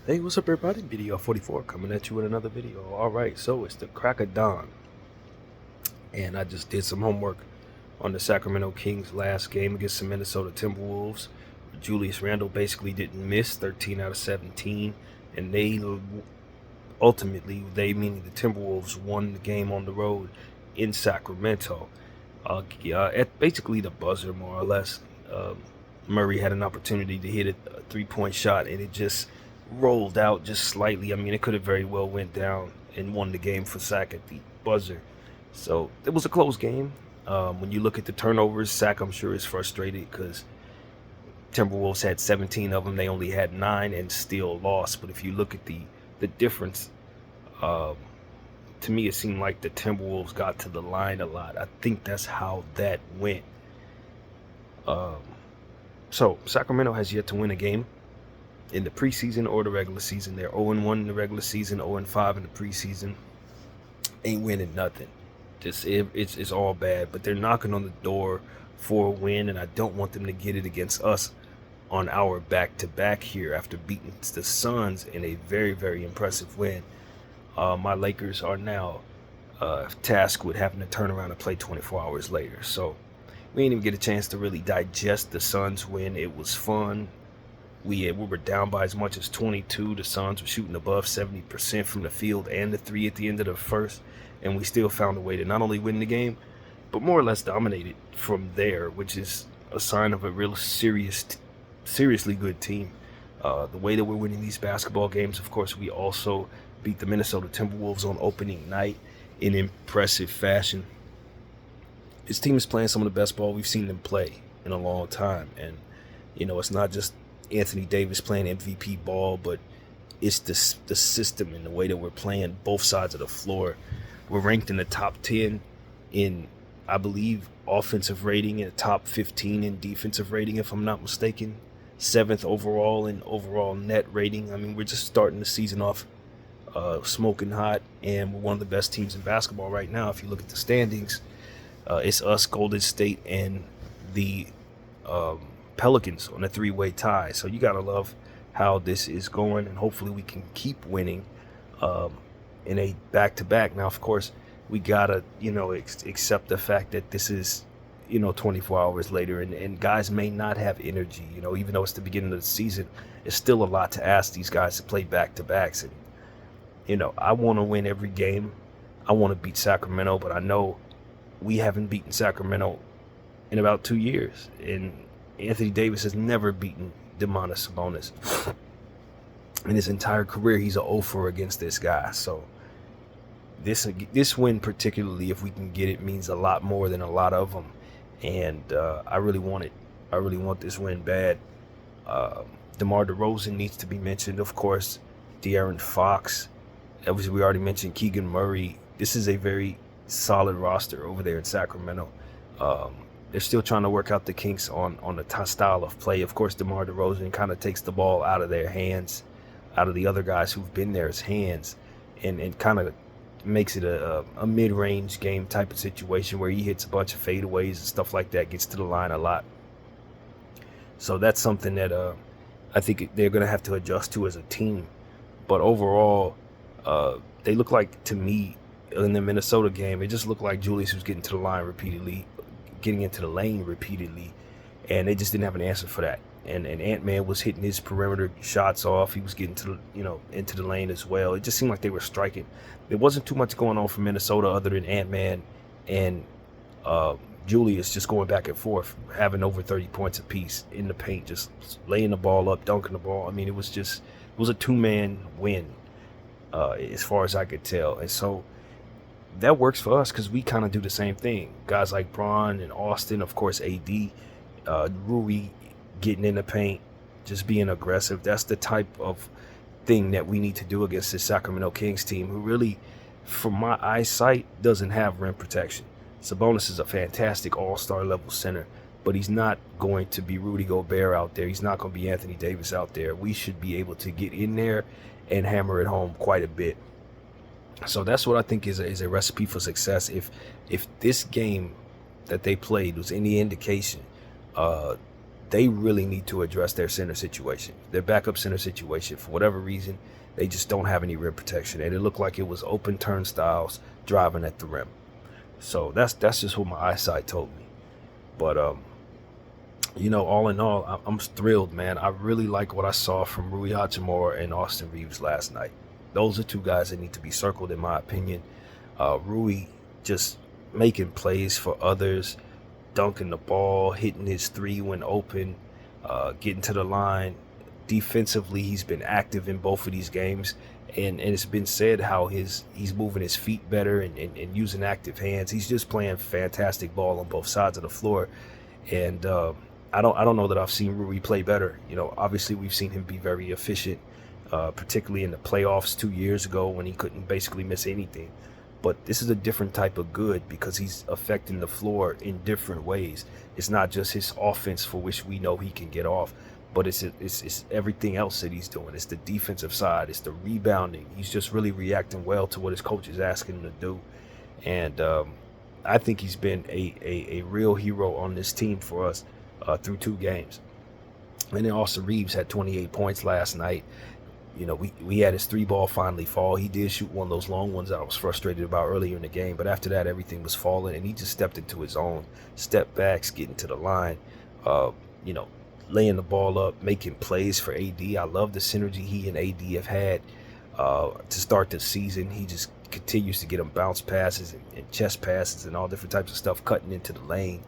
Hey, what's up, everybody? Video 44 coming at you with another video. All right, so it's the crack of dawn, and I just did some homework on the Sacramento Kings last game against the Minnesota Timberwolves. Julius Randle basically didn't miss 13 out of 17, and they, meaning the Timberwolves, won the game on the road in Sacramento. At basically the buzzer, more or less. Murray had an opportunity to hit a three-point shot, and it just rolled out just slightly. I mean, it could have very well went down and won the game for Sac at the buzzer. So it was a close game. When you look at the turnovers, Sac, I'm sure, is frustrated because Timberwolves had 17 of them. They only had 9 and still lost. But if you look at the difference, um, to me, it seemed like the Timberwolves got to the line a lot. I think that's how that went. Um, so Sacramento has yet to win a game in the preseason or the regular season. They're 0-1 in the regular season, 0-5 in the preseason. Ain't winning nothing. It's all bad. But they're knocking on the door for a win, and I don't want them to get it against us on our back-to-back here after beating the Suns in a very, very impressive win. My Lakers are now tasked with having to turn around and play 24 hours later. So we didn't even get a chance to really digest the Suns win. It was fun. We were down by as much as 22. The Suns were shooting above 70% from the field and the three at the end of the first, and we still found a way to not only win the game, but more or less dominate it from there, which is a sign of a real seriously good team. The way that we're winning these basketball games, of course, we also beat the Minnesota Timberwolves on opening night in impressive fashion. This team is playing some of the best ball we've seen them play in a long time, and it's not just Anthony Davis playing MVP ball, but it's the system and the way that we're playing both sides of the floor. We're ranked in the top 10 in, I believe, offensive rating, and the top 15 in defensive rating, if I'm not mistaken. 7th overall in overall net rating. I mean, we're just starting the season off smoking hot, and we're one of the best teams in basketball right now. If you look at the standings, it's us, Golden State, and the Pelicans on a 3-way tie. So you gotta love how this is going, and hopefully we can keep winning in a back-to-back. Now, of course, we gotta accept the fact that this is 24 hours later, and guys may not have energy. Even though it's the beginning of the season, it's still a lot to ask these guys to play back-to-backs. And I want to win every game. I want to beat Sacramento, but I know we haven't beaten Sacramento in about 2 years, and Anthony Davis has never beaten Domantas Sabonis. In his entire career, he's a 0-for against this guy. So this win particularly, if we can get it, means a lot more than a lot of them. And I really want it. I really want this win bad. DeMar DeRozan needs to be mentioned, of course. De'Aaron Fox. Obviously, we already mentioned Keegan Murray. This is a very solid roster over there in Sacramento. They're still trying to work out the kinks on the style of play. Of course, DeMar DeRozan kind of takes the ball out of their hands, out of the other guys who've been there's hands, and kind of makes it a mid-range game type of situation where he hits a bunch of fadeaways and stuff like that, gets to the line a lot. So that's something that I think they're going to have to adjust to as a team. But overall, they look like, to me, in the Minnesota game, it just looked like Julius was getting to the line repeatedly, getting into the lane repeatedly, and they just didn't have an answer for that. And Ant-Man was hitting his perimeter shots off. He was getting to into the lane as well. It just seemed like they were striking. There wasn't too much going on for Minnesota other than Ant-Man and Julius just going back and forth, having over 30 points apiece in the paint, just laying the ball up, dunking the ball. I mean, it was a two-man win as far as I could tell. And so that works for us because we kind of do the same thing. Guys like Bron and Austin, of course, AD, Rui getting in the paint, just being aggressive. That's the type of thing that we need to do against this Sacramento Kings team, who really, from my eyesight, doesn't have rim protection. Sabonis is a fantastic all-star level center, but he's not going to be Rudy Gobert out there. He's not going to be Anthony Davis out there. We should be able to get in there and hammer it home quite a bit. So that's what I think is a recipe for success. If this game that they played was any indication, they really need to address their center situation, their backup center situation. For whatever reason, they just don't have any rim protection, and it looked like it was open turnstiles driving at the rim. So that's just what my eyesight told me. But all in all, I'm thrilled, man. I really like what I saw from Rui Hachimura and Austin Reeves last night. Those are two guys that need to be circled, in my opinion. Rui just making plays for others, dunking the ball, hitting his three when open, getting to the line. Defensively, he's been active in both of these games, and it's been said how he's moving his feet better and using active hands. He's just playing fantastic ball on both sides of the floor, and I don't know that I've seen Rui play better. Obviously we've seen him be very efficient, particularly in the playoffs 2 years ago when he couldn't basically miss anything. But this is a different type of good because he's affecting the floor in different ways. It's not just his offense, for which we know he can get off, but it's everything else that he's doing. It's the defensive side. It's the rebounding. He's just really reacting well to what his coach is asking him to do. And I think he's been a real hero on this team for us through 2 games. And then Austin Reeves had 28 points last night. We had his 3-ball finally fall. He did shoot one of those long ones that I was frustrated about earlier in the game, but after that, everything was falling, and he just stepped into his own. Step backs, getting to the line, laying the ball up, making plays for AD. I love the synergy he and AD have had to start the season. He just continues to get him bounce passes and chest passes and all different types of stuff, cutting into the lane.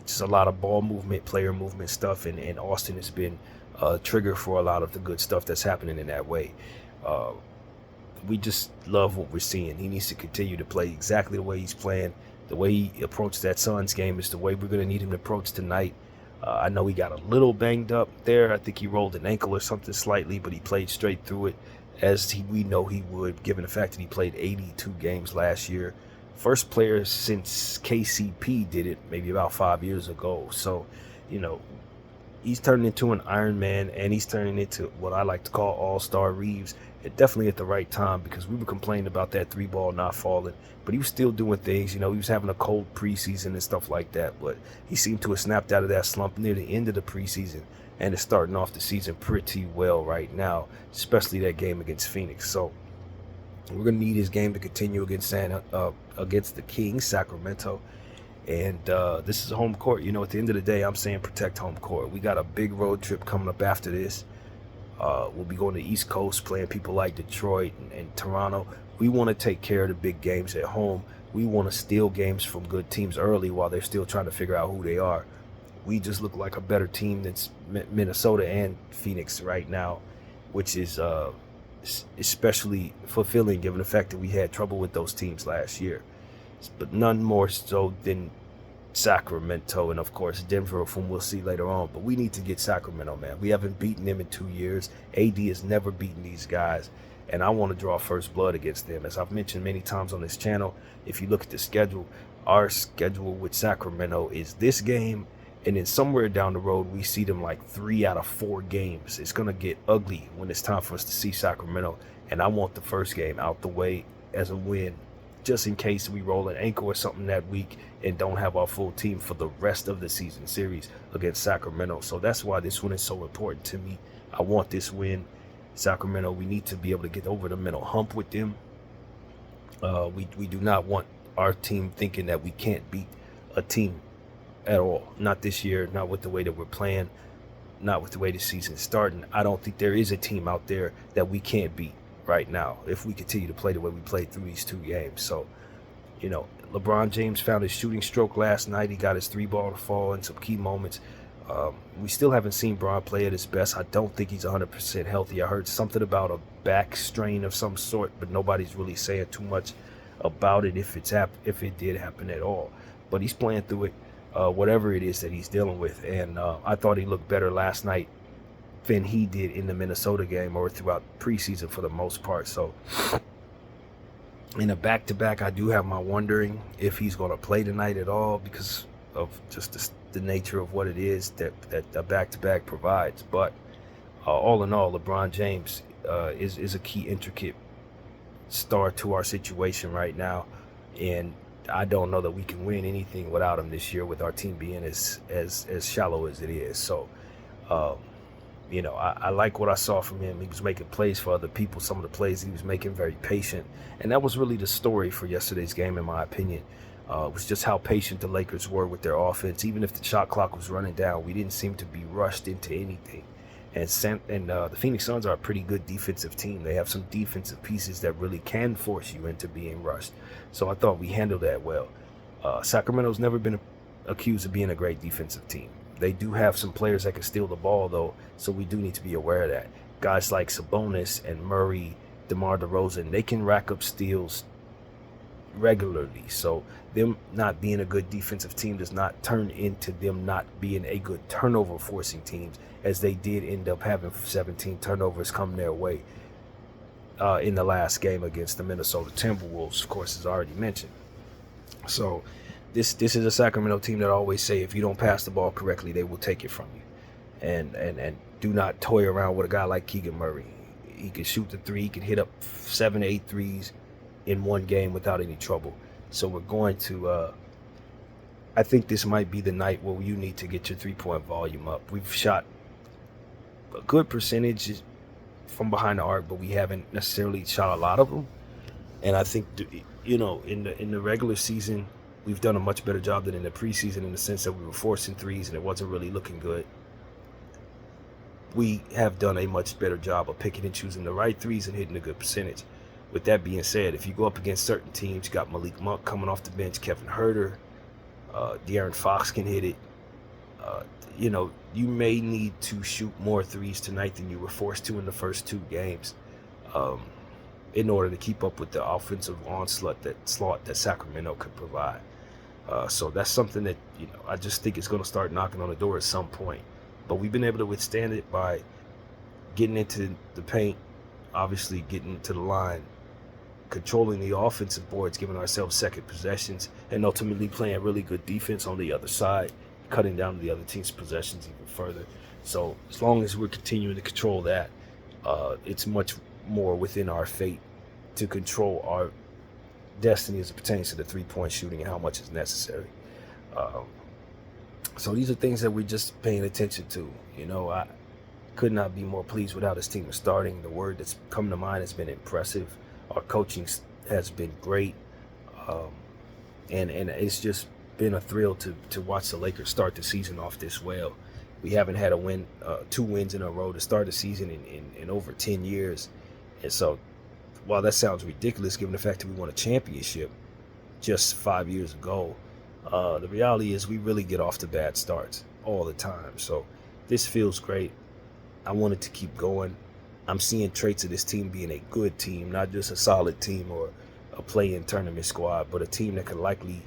Just a lot of ball movement, player movement stuff, and Austin has been trigger for a lot of the good stuff that's happening in that way. We just love what we're seeing. He needs to continue to play exactly the way he's playing. The way he approached that Suns game is the way we're going to need him to approach tonight. I know he got a little banged up there. I think he rolled an ankle or something slightly, but he played straight through it, as we know he would, given the fact that he played 82 games last year. First player since KCP did it maybe about 5 years ago. So, he's turning into an Iron Man, and he's turning into what I like to call All-Star Reeves. And definitely at the right time, because we were complaining about that 3-ball not falling, but he was still doing things. He was having a cold preseason and stuff like that, but he seemed to have snapped out of that slump near the end of the preseason and is starting off the season pretty well right now, especially that game against Phoenix. So we're going to need his game to continue against the Kings, Sacramento. And this is home court. At the end of the day, I'm saying protect home court. We got a big road trip coming up after this. We'll be going to the East Coast, playing people like Detroit and Toronto. We want to take care of the big games at home. We want to steal games from good teams early while they're still trying to figure out who they are. We just look like a better team than Minnesota and Phoenix right now, which is especially fulfilling given the fact that we had trouble with those teams last year. But none more so than Sacramento and, of course, Denver, whom we'll see later on. But we need to get Sacramento, man. We haven't beaten them in 2 years. AD has never beaten these guys, and I want to draw first blood against them. As I've mentioned many times on this channel, if you look at the schedule, our schedule with Sacramento is this game, and then somewhere down the road, we see them like 3 out of 4 games. It's going to get ugly when it's time for us to see Sacramento, and I want the first game out the way as a win, just in case we roll an ankle or something that week and don't have our full team for the rest of the season series against Sacramento. So that's why this one is so important to me. I want this win. Sacramento, we need to be able to get over the mental hump with them. We do not want our team thinking that we can't beat a team at all. Not this year, not with the way that we're playing, not with the way the season's starting. I don't think there is a team out there that we can't beat right now if we continue to play the way we played through these 2 games. So, LeBron James found his shooting stroke last night. He got his 3-ball to fall in some key moments. We still haven't seen Bron play at his best. I don't think he's 100% healthy. I heard something about a back strain of some sort, but nobody's really saying too much about it if it did happen at all. But he's playing through it, whatever it is that he's dealing with. And I thought he looked better last night than he did in the Minnesota game or throughout preseason for the most part. So in a back-to-back, I do have my wondering if he's going to play tonight at all because of just the nature of what it is that a back-to-back provides. But all in all, LeBron James is a key, intricate star to our situation right now. And I don't know that we can win anything without him this year, with our team being as shallow as it is. So, um, I like what I saw from him. He was making plays for other people. Some of the plays he was making, very patient, and that was really the story for yesterday's game, in my opinion. It was just how patient the Lakers were with their offense. Even if the shot clock was running down, we didn't seem to be rushed into anything. And the Phoenix Suns are a pretty good defensive team. They have some defensive pieces that really can force you into being rushed. So I thought we handled that well. Sacramento's never been accused of being a great defensive team. They do have some players that can steal the ball, though, so we do need to be aware of that. Guys like Sabonis and Murray, DeMar DeRozan, they can rack up steals regularly. So them not being a good defensive team does not turn into them not being a good turnover forcing team, as they did end up having 17 turnovers come their way in the last game against the Minnesota Timberwolves, of course, as already mentioned. So this is a Sacramento team that I always say, if you don't pass the ball correctly, they will take it from you. And do not toy around with a guy like Keegan Murray. He can shoot the three. He can hit up 7 to 8 threes in one game without any trouble. So we're going to I think this might be the night where you need to get your three-point volume up. We've shot a good percentage from behind the arc, but we haven't necessarily shot a lot of them. And I think, in the regular season, we've done a much better job than in the preseason, in the sense that we were forcing threes and it wasn't really looking good. We have done a much better job of picking and choosing the right threes and hitting a good percentage. With that being said, if you go up against certain teams, you got Malik Monk coming off the bench, Kevin Huerter, De'Aaron Fox can hit it. You may need to shoot more threes tonight than you were forced to in the first two games, in order to keep up with the offensive onslaught that Sacramento could provide. So that's something that, I just think it's going to start knocking on the door at some point. But we've been able to withstand it by getting into the paint, obviously getting to the line, controlling the offensive boards, giving ourselves second possessions, and ultimately playing really good defense on the other side, cutting down the other team's possessions even further. So as long as we're continuing to control that, it's much more within our fate to control our destiny as it pertains to the three-point shooting and how much is necessary. So these are things that we're just paying attention to. I could not be more pleased with how this team is starting. The word that's come to mind has been impressive. Our coaching has been great. And it's just been a thrill to watch the Lakers start the season off this well. We haven't had a win, 2 wins in a row to start the season in over 10 years. And so while that sounds ridiculous given the fact that we won a championship just 5 years ago, the reality is we really get off to bad starts all the time. So this feels great. I want it to keep going. I'm seeing traits of this team being a good team, not just a solid team or a play-in tournament squad, but a team that could likely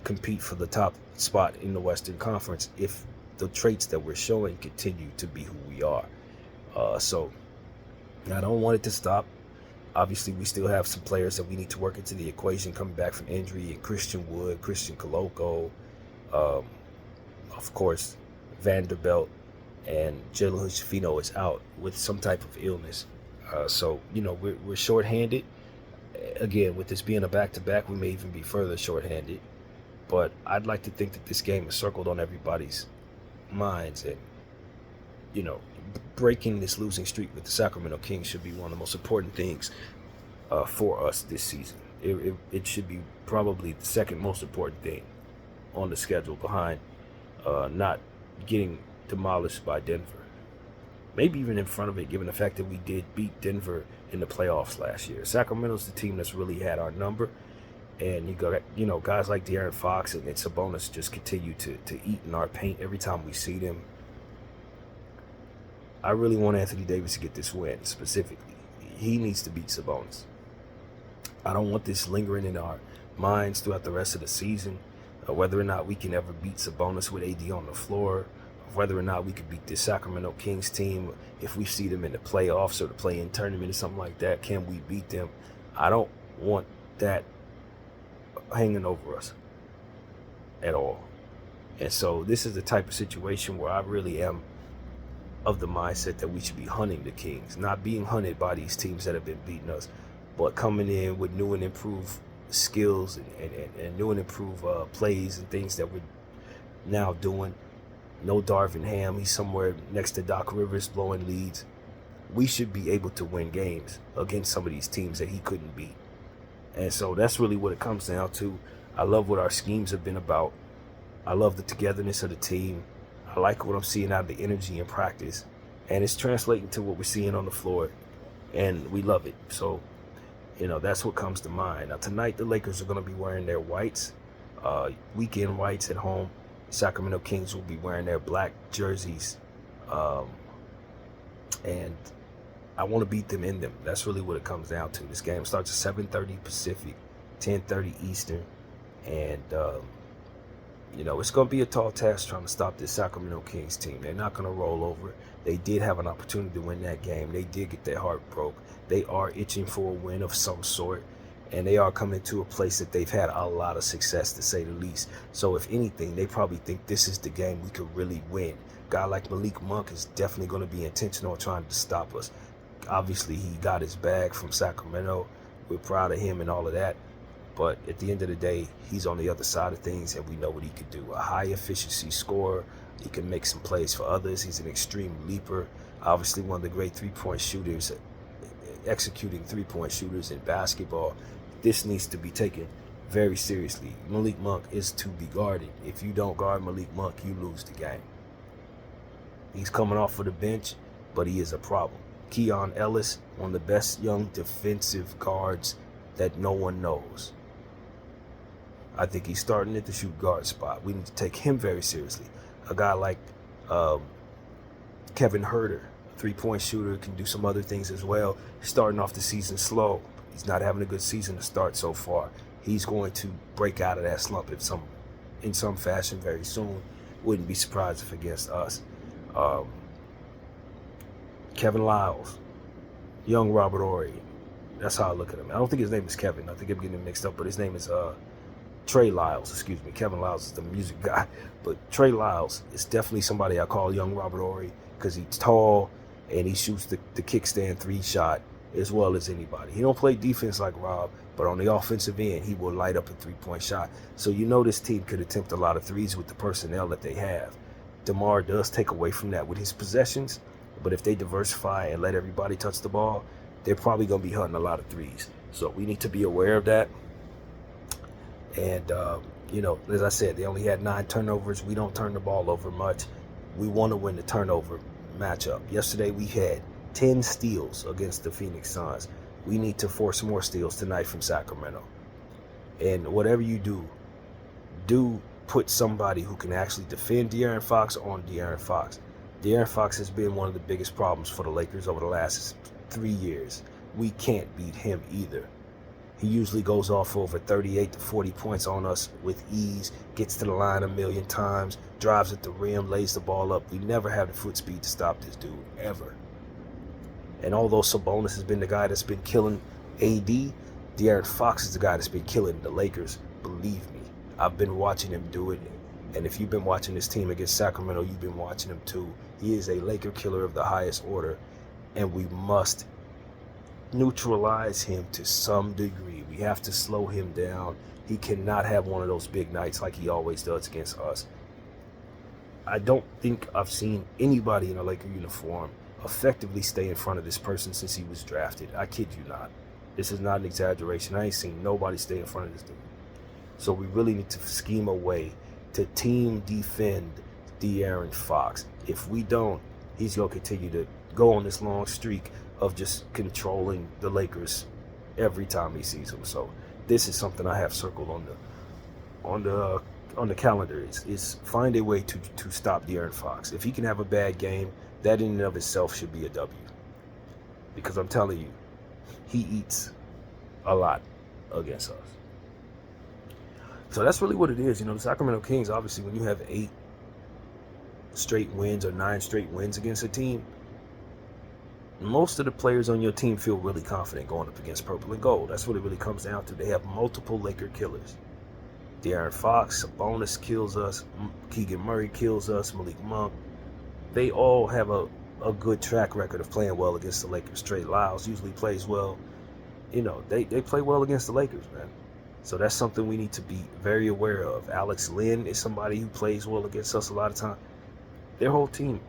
compete for the top spot in the Western Conference if the traits that we're showing continue to be who we are. So I don't want it to stop. Obviously, we still have some players that we need to work into the equation coming back from injury, and Christian Wood, Christian Koloko, of course, Vanderbilt, and Jalen Hood-Schifino is out with some type of illness. So, we're shorthanded. Again, with this being a back-to-back, we may even be further shorthanded. But I'd like to think that this game is circled on everybody's minds, and, breaking this losing streak with the Sacramento Kings should be one of the most important things for us this season. It should be probably the second most important thing on the schedule, behind not getting demolished by Denver. Maybe even in front of it, given the fact that we did beat Denver in the playoffs last year. Sacramento's the team that's really had our number. And you got, guys like De'Aaron Fox and Sabonis just continue to eat in our paint every time we see them. I really want Anthony Davis to get this win specifically. He needs to beat Sabonis. I don't want this lingering in our minds throughout the rest of the season, whether or not we can ever beat Sabonis with AD on the floor, whether or not we could beat this Sacramento Kings team if we see them in the playoffs or the play-in tournament or something like that. Can we beat them? I don't want that hanging over us at all. And so this is the type of situation where I really am of the mindset that we should be hunting the Kings, not being hunted by these teams that have been beating us, but coming in with new and improved skills and new and improved plays and things that we're now doing. No Darvin Ham. He's somewhere next to Doc Rivers blowing leads. We should be able to win games against some of these teams that he couldn't beat. And so that's really what it comes down to. I love what our schemes have been about. I love the togetherness of the team. I like what I'm seeing out of the energy in practice. And it's translating to what we're seeing on the floor. And we love it. So, that's what comes to mind. Now, tonight, the Lakers are going to be wearing their whites, weekend whites at home. Sacramento Kings will be wearing their black jerseys. And I want to beat them in them. That's really what it comes down to. This game starts at 7:30 Pacific, 10:30 Eastern. And, it's going to be a tall task trying to stop this Sacramento Kings team. They're not going to roll over. They did have an opportunity to win that game. They did get their heart broke. They are itching for a win of some sort. And they are coming to a place that they've had a lot of success, to say the least. So if anything, they probably think this is the game we could really win. A guy like Malik Monk is definitely going to be intentional in trying to stop us. Obviously, he got his bag from Sacramento. We're proud of him and all of that. But at the end of the day, he's on the other side of things, and we know what he could do. A high-efficiency scorer. He can make some plays for others. He's an extreme leaper. Obviously, one of the great three-point shooters, executing three-point shooters in basketball. This needs to be taken very seriously. Malik Monk is to be guarded. If you don't guard Malik Monk, you lose the game. He's coming off of the bench, but he is a problem. Keon Ellis, one of the best young defensive guards that no one knows. I think he's starting at the shoot guard spot. We need to take him very seriously. A guy like Kevin Huerter, three-point shooter, can do some other things as well. Starting off the season slow. He's not having a good season to start so far. He's going to break out of that slump in some fashion very soon. Wouldn't be surprised if against us. Kevin Lyles, young Robert Horry. That's how I look at him. I don't think his name is Kevin. I think I'm getting him mixed up, but his name is Trey Lyles. Excuse me. Kevin Lyles is the music guy, but Trey Lyles is definitely somebody I call young Robert Horry because he's tall and he shoots the kickstand three shot as well as anybody. He don't play defense like Rob, but on the offensive end, he will light up a three-point shot. So this team could attempt a lot of threes with the personnel that they have. DeMar does take away from that with his possessions, but if they diversify and let everybody touch the ball, they're probably going to be hunting a lot of threes. So we need to be aware of that. And, as I said, they only had 9 turnovers. We don't turn the ball over much. We want to win the turnover matchup. Yesterday we had 10 steals against the Phoenix Suns. We need to force more steals tonight from Sacramento. And whatever you do put somebody who can actually defend De'Aaron Fox on De'Aaron Fox. De'Aaron Fox has been one of the biggest problems for the Lakers over the last 3 years. We can't beat him either. He usually goes off for over 38 to 40 points on us with ease, gets to the line a million times, drives at the rim, lays the ball up. We never have the foot speed to stop this dude, ever. And although Sabonis has been the guy that's been killing AD, De'Aaron Fox is the guy that's been killing the Lakers. Believe me, I've been watching him do it. And if you've been watching this team against Sacramento, you've been watching him too. He is a Laker killer of the highest order, and we must neutralize him to some degree. We have to slow him down. He cannot have one of those big nights like he always does against us. I don't think I've seen anybody in a Laker uniform effectively stay in front of this person since he was drafted. I kid you not. This is not an exaggeration. I ain't seen nobody stay in front of this dude. So we really need to scheme a way to team defend De'Aaron Fox. If we don't, he's going to continue to go on this long streak of just controlling the Lakers every time he sees them. So this is something I have circled on the calendar is find a way to stop De'Aaron Fox. If he can have a bad game, that in and of itself should be a W. Because I'm telling you, he eats a lot against us. So that's really what it is. The Sacramento Kings, obviously, when you have 8 straight wins or 9 straight wins against a team, most of the players on your team feel really confident going up against purple and gold. That's what it really comes down to. They have multiple Laker killers. De'Aaron Fox, Sabonis kills us, Keegan Murray kills us, Malik Monk. They all have a good track record of playing well against the Lakers. Trey Lyles usually plays well. They play well against the Lakers, man. So that's something we need to be very aware of. Alex Lynn is somebody who plays well against us a lot of time. Their whole team.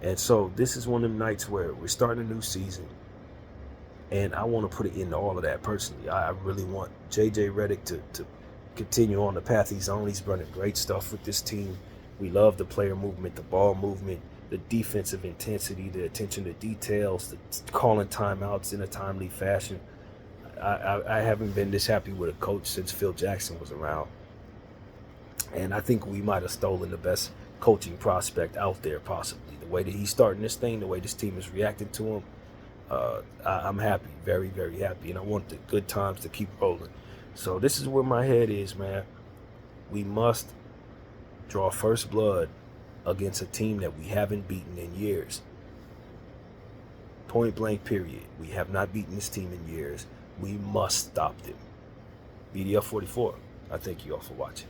And so this is one of them nights where we're starting a new season. And I want to put it into all of that personally. I really want JJ Redick to continue on the path he's on. He's running great stuff with this team. We love the player movement, the ball movement, the defensive intensity, the attention to details, the calling timeouts in a timely fashion. I haven't been this happy with a coach since Phil Jackson was around. And I think we might have stolen the best coaching prospect out there, possibly. The way that he's starting this thing, the way this team is reacting to him, I'm happy, very, very happy. And I want the good times to keep rolling. So this is where my head is, man. We must draw first blood against a team that we haven't beaten in years. Point blank, period. We have not beaten this team in years. We must stop them. BDF 44, I thank you all for watching.